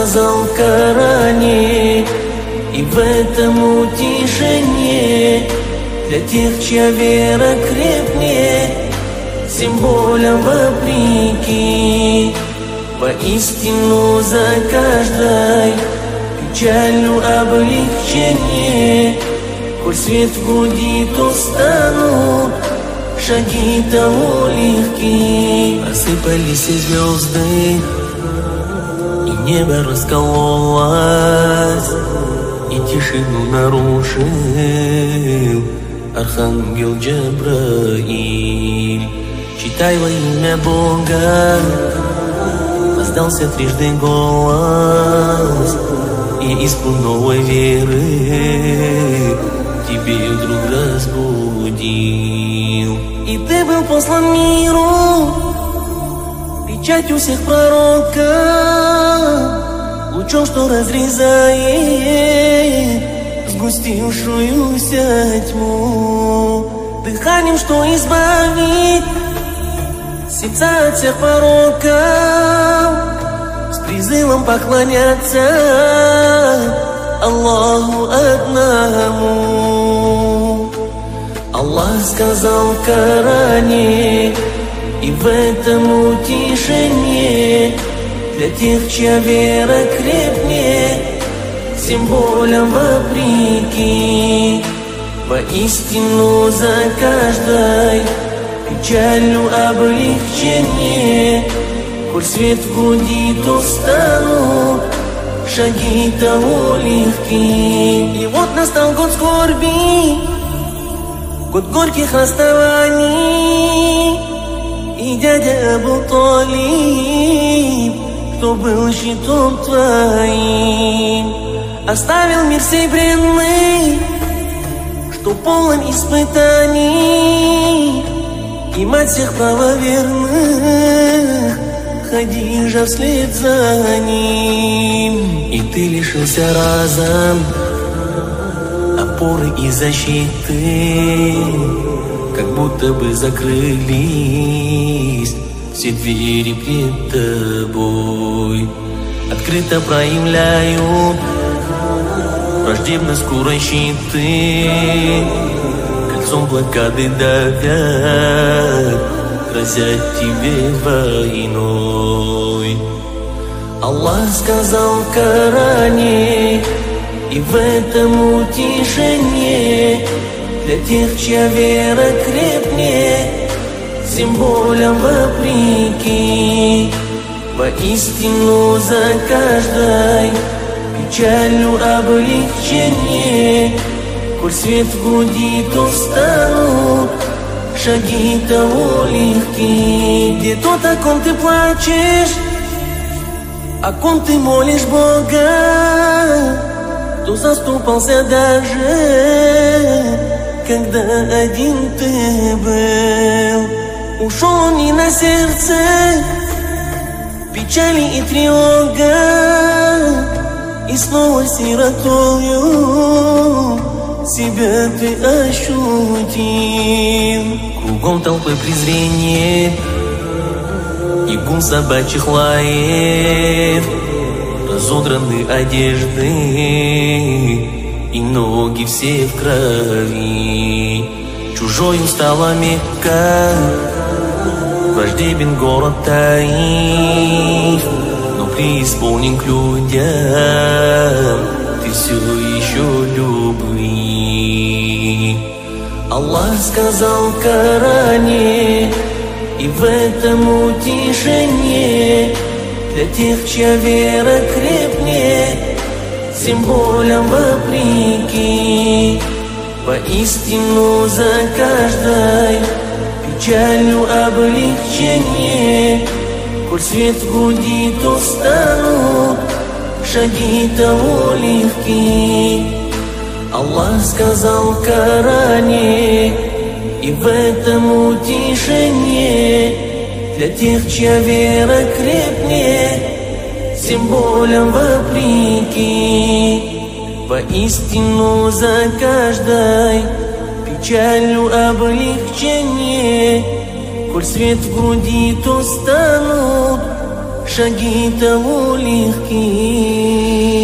сказал в Коране, и в этом утешение для тех, чья вера крепнее, всем болям вопреки. Воистину за каждой печалью облегчение, коль свет в груди, то станут шаги того легки. Осыпались и звезды, и небо раскололось, и тишину нарушил архангел Джабраиль. Читай во имя Бога, раздался трижды голос, и искру новой веры тебе вдруг разбудил. И ты был послан миру печатью всех пророков, лучом, что разрезает сгустившуюся тьму, дыханием, что избавит сердца от всех пороков, с призывом поклоняться Аллаху одному. Аллах сказал в Коране, и в этом утешение для тех, чья вера крепнее, всем болям вопреки. Воистину за каждой печалью облегчение, коль свет в груди, то станут шаги того легки. И вот настал год скорби, год горьких расставаний, и дядя Абу Талиб, кто был щитом твоим, оставил мир сей бренный, что полон испытаний, и мать всех правоверных Хадижа вслед за ним. И ты лишился разом опоры и защиты, как будто бы закрылись все двери пред тобой. Открыто проявляют враждебно скорой щиты, кольцом блокады давят, грозят тебе войной. Аллах сказал в Коране, и в этом утешение для тех, чья вера крепнее, всем болям вопреки. Воистину за каждой печалью облегчение, коль свет в груди, то станут шаги того легки. Где тот, о ком ты плачешь, о ком ты молишь Бога, кто заступался даже, когда один ты был. Ушел он не на сердце печали и тревога, и снова сиротою себя ты ощутил. Кругом толпы презрения и гул собачьих лаев, разодраны одежды и ноги все в крови. Чужою стала Мекка, враждебен город Таиф, но преисполнен к людям ты все еще любви. Аллах сказал в Коране, и в этом утешение для тех, чья вера крепнее, всем болям вопреки. Воистину за каждой печалью облегчение, коль свет в груди, то станут шаги того легки. Аллах сказал в Коране, и в этом утешение для тех, чья вера крепнее, всем болям вопреки. Воистину за каждой печалью облегчение, коль свет в груди, то станут шаги того легки.